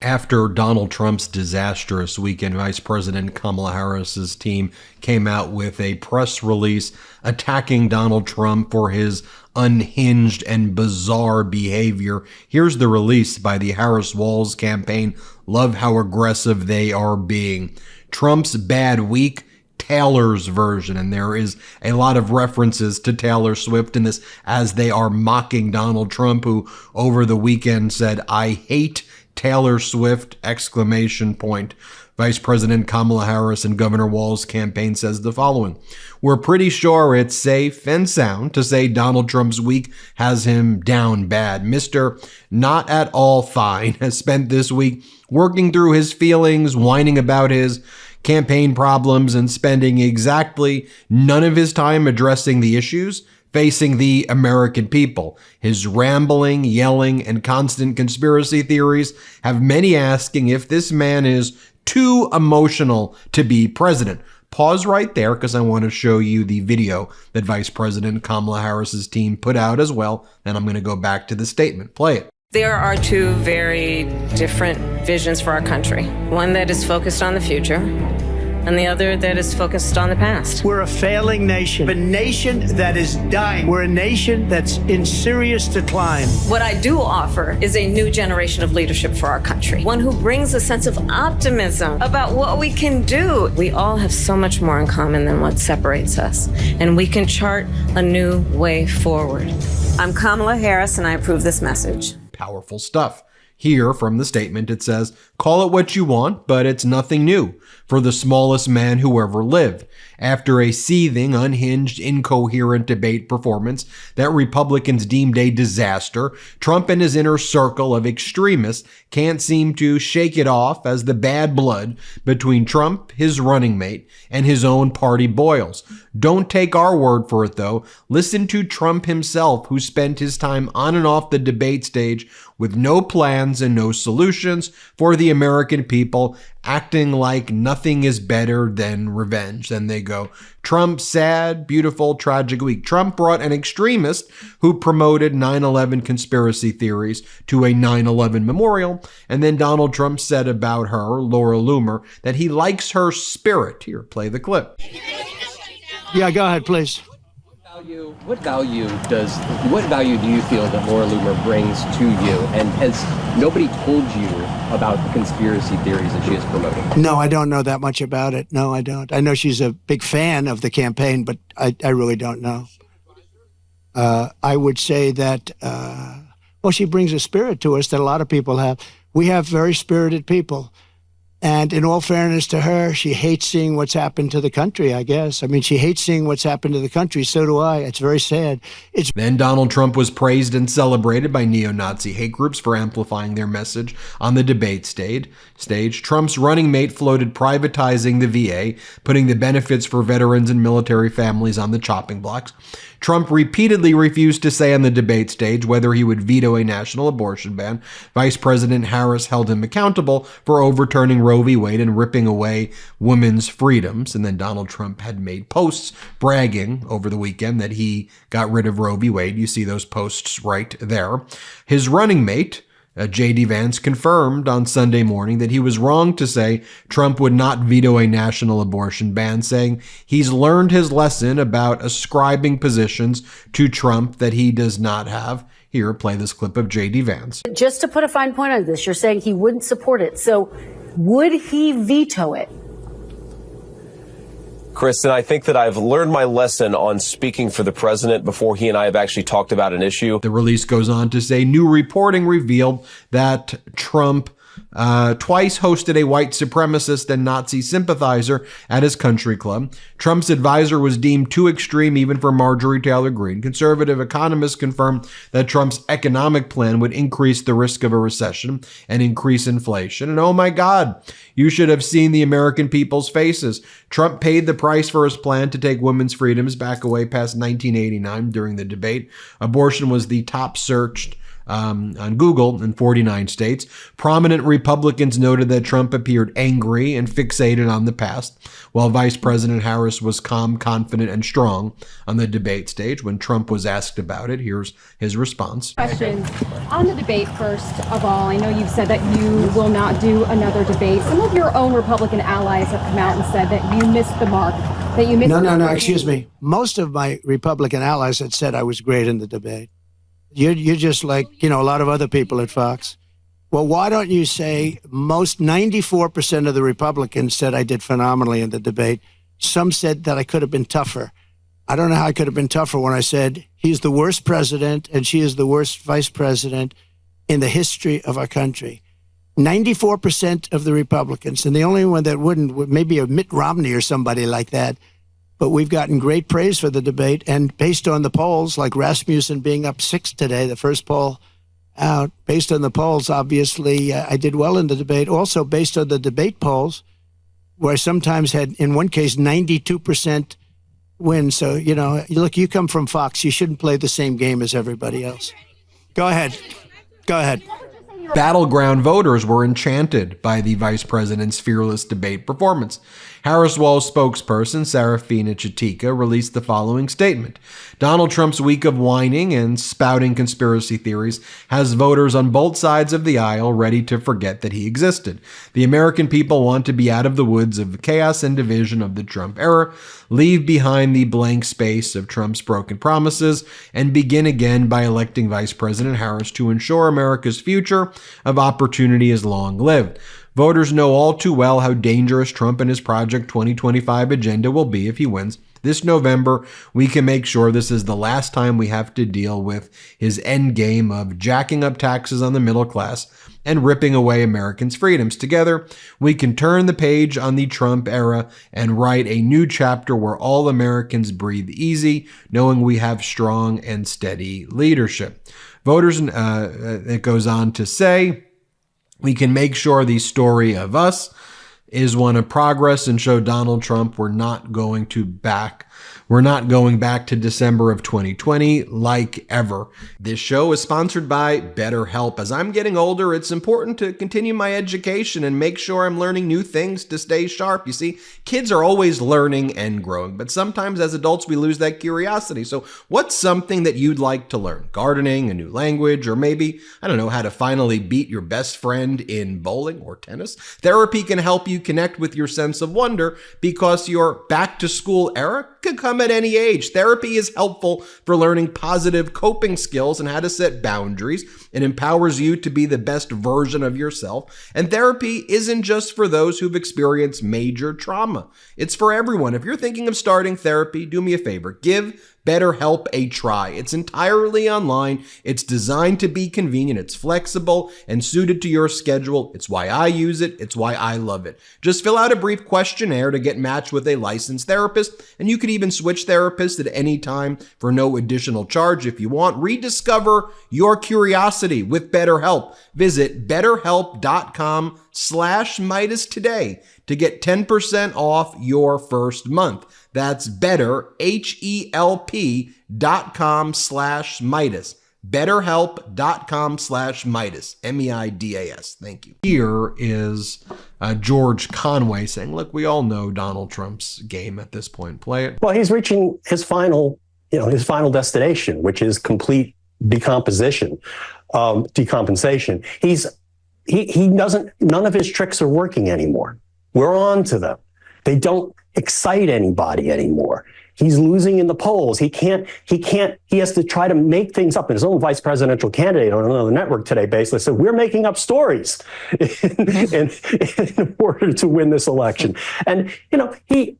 After Donald Trump's disastrous weekend, Vice President Kamala Harris's team came out with a press release attacking Donald Trump for his unhinged and bizarre behavior. Here's the release by the Harris-Walz campaign. Love how aggressive they are being. Trump's bad week, Taylor's version, and there is a lot of references to Taylor Swift in this as they are mocking Donald Trump, who over the weekend said, "I hate Taylor Swift!" exclamation point. Vice President Kamala Harris and Governor Walz's campaign says the following: "We're pretty sure it's safe and sound to say Donald Trump's week has him down bad. Mr. Not at all fine has spent this week working through his feelings, whining about his campaign problems, and spending exactly none of his time addressing the issues facing the American people. His rambling, yelling, and constant conspiracy theories have many asking if this man is too emotional to be president." Pause right there because I want to show you the video that Vice President Kamala Harris's team put out as well, and I'm going to go back to the statement. Play it. There are two very different visions for our country. One that is focused on the future, and the other that is focused on the past. We're a failing nation, a nation that is dying. We're a nation that's in serious decline. What I do offer is a new generation of leadership for our country, one who brings a sense of optimism about what we can do. We all have so much more in common than what separates us, and we can chart a new way forward. I'm Kamala Harris, and I approve this message. Powerful stuff. Here from the statement, it says, "Call it what you want, but it's nothing new for the smallest man who ever lived." After a seething, unhinged, incoherent debate performance that Republicans deemed a disaster, Trump and his inner circle of extremists can't seem to shake it off as the bad blood between Trump, his running mate, and his own party boils. Don't take our word for it, though. Listen to Trump himself, who spent his time on and off the debate stage with no plans and no solutions for the American people, acting like nothing is better than revenge. Then they go, Trump, sad, beautiful, tragic week. Trump brought an extremist who promoted 9/11 conspiracy theories to a 9/11 memorial. And then Donald Trump said about her, Laura Loomer, that he likes her spirit. Here, play the clip. Yeah, go ahead, please. What value do you feel that Laura Loomer brings to you? And has nobody told you about the conspiracy theories that she is promoting? No, I don't know that much about it. No, I don't. I know she's a big fan of the campaign, but I really don't know. I would say that, well, she brings a spirit to us that a lot of people have. We have very spirited people. And in all fairness to her, she hates seeing what's happened to the country, I guess. I mean, she hates seeing what's happened to the country. So do I. It's very sad. Then Donald Trump was praised and celebrated by neo-Nazi hate groups for amplifying their message on the debate stage. Trump's running mate floated privatizing the VA, putting the benefits for veterans and military families on the chopping blocks. Trump repeatedly refused to say on the debate stage whether he would veto a national abortion ban. Vice President Harris held him accountable for overturning Roe v. Wade and ripping away women's freedoms. And then Donald Trump had made posts bragging over the weekend that he got rid of Roe v. Wade. You see those posts right there. His running mate, J.D. Vance, confirmed on Sunday morning that he was wrong to say Trump would not veto a national abortion ban, saying he's learned his lesson about ascribing positions to Trump that he does not have. Here, play this clip of J.D. Vance. Just to put a fine point on this, you're saying he wouldn't support it. So would he veto it? Kristen, I think that I've learned my lesson on speaking for the president before he and I have actually talked about an issue. The release goes on to say new reporting revealed that Trump twice hosted a white supremacist and Nazi sympathizer at his country club. Trump's advisor was deemed too extreme even for Marjorie Taylor Greene. Conservative economists confirmed that Trump's economic plan would increase the risk of a recession and increase inflation. And oh my God, you should have seen the American people's faces. Trump paid the price for his plan to take women's freedoms back away past 1989 during the debate. Abortion was the top searched on Google in 49 states. Prominent Republicans noted that Trump appeared angry and fixated on the past, while Vice President Harris was calm, confident, and strong on the debate stage. When Trump was asked about it, here's his response. Question on the debate, first of all, I know you've said that you will not do another debate. Some of your own Republican allies have come out and said that you missed the mark, that you missed. No, excuse me. Most of my Republican allies had said I was great in the debate. You're just like, a lot of other people at Fox. Well, why don't you say most 94% of the Republicans said I did phenomenally in the debate. Some said that I could have been tougher. I don't know how I could have been tougher when I said he's the worst president and she is the worst vice president in the history of our country. 94% of the Republicans, and the only one that wouldn't would maybe a Mitt Romney or somebody like that. But we've gotten great praise for the debate. And based on the polls, like Rasmussen being up 6 today, the first poll out, based on the polls, obviously, I did well in the debate. Also, based on the debate polls, where I sometimes had, in one case, 92% win. So, look, you come from Fox. You shouldn't play the same game as everybody else. Go ahead. Battleground voters were enchanted by the vice president's fearless debate performance. Harris-Walz spokesperson Sarafina Chitika released the following statement. Donald Trump's week of whining and spouting conspiracy theories has voters on both sides of the aisle ready to forget that he existed. The American people want to be out of the woods of chaos and division of the Trump era, leave behind the blank space of Trump's broken promises, and begin again by electing Vice President Harris to ensure America's future of opportunity is long-lived. Voters know all too well how dangerous Trump and his Project 2025 agenda will be if he wins. This November, we can make sure this is the last time we have to deal with his end game of jacking up taxes on the middle class and ripping away Americans' freedoms. Together, we can turn the page on the Trump era and write a new chapter where all Americans breathe easy, knowing we have strong and steady leadership. Voters, it goes on to say, we can make sure the story of us is one of progress and show Donald Trump we're not going back to December of 2020 like ever. This show is sponsored by BetterHelp. As I'm getting older, it's important to continue my education and make sure I'm learning new things to stay sharp. You see, kids are always learning and growing, but sometimes as adults we lose that curiosity. So what's something that you'd like to learn? Gardening, a new language, or maybe, how to finally beat your best friend in bowling or tennis? Therapy can help you connect with your sense of wonder because your back-to-school era could come at any age. Therapy is helpful for learning positive coping skills and how to set boundaries. It empowers you to be the best version of yourself. And therapy isn't just for those who've experienced major trauma. It's for everyone. If you're thinking of starting therapy, do me a favor. Give BetterHelp a try. It's entirely online. It's designed to be convenient. It's flexible and suited to your schedule. It's why I use it. It's why I love it. Just fill out a brief questionnaire to get matched with a licensed therapist, and you could even switch therapists at any time for no additional charge if you want. Rediscover your curiosity with BetterHelp. Visit betterhelp.com/Meidas today to get 10% off your first month. That's BetterHelp.com/Meidas. BetterHelp.com/Meidas. Meidas. Thank you. Here is George Conway saying, look, we all know Donald Trump's game at this point. Play it. Well, he's reaching his final destination, which is complete decompensation. He doesn't, none of his tricks are working anymore. We're on to them. They don't excite anybody anymore. He's losing in the polls. He has to try to make things up. And his own vice presidential candidate on another network today basically said, we're making up stories in order to win this election. And,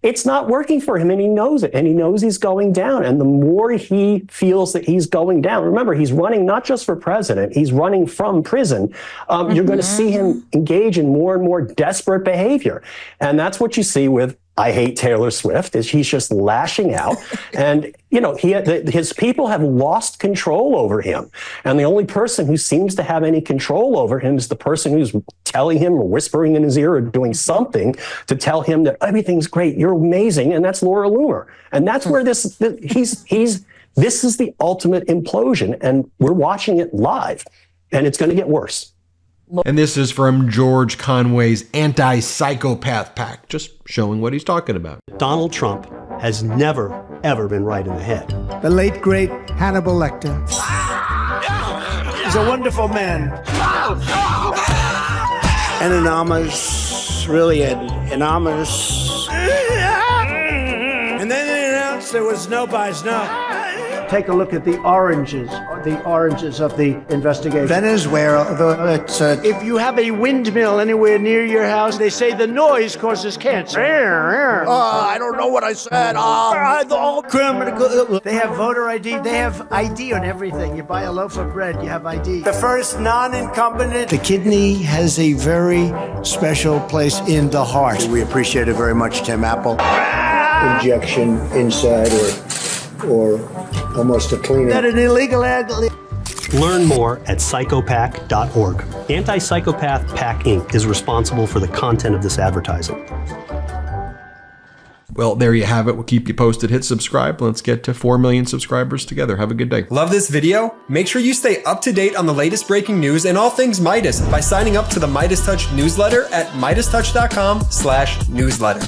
it's not working for him and he knows it. And he knows he's going down. And the more he feels that he's going down, remember, he's running not just for president, he's running from prison. You're going to see him engage in more and more desperate behavior. And that's what you see with I hate Taylor Swift, is he's just lashing out. And, his people have lost control over him. And the only person who seems to have any control over him is the person who's telling him or whispering in his ear or doing something to tell him that everything's great, you're amazing. And that's Laura Loomer. And that's where he's This is the ultimate implosion, and we're watching it live, and it's going to get worse. And this is from George Conway's Anti-Psychopath PAC, just showing what he's talking about. Donald Trump has never, ever been right in the head. The late, great Hannibal Lecter. He's a wonderful man. An enormous, really an enormous. And then they announced there was no buys, no. Take a look at the oranges of the investigation. Venezuela, if you have a windmill anywhere near your house, they say the noise causes cancer. I don't know what I said. They have voter ID. They have ID on everything. You buy a loaf of bread, you have ID. The first non-incumbent. The kidney has a very special place in the heart. We appreciate it very much, Tim Apple. Injection inside or almost a cleaner. That an illegal ad. Learn more at psychopac.org. Anti-Psychopath PAC Inc. is responsible for the content of this advertising. Well, there you have it. We'll keep you posted. Hit subscribe. Let's get to 4 million subscribers together. Have a good day. Love this video? Make sure you stay up to date on the latest breaking news and all things Meidas by signing up to the MeidasTouch newsletter at MeidasTouch.com/newsletter.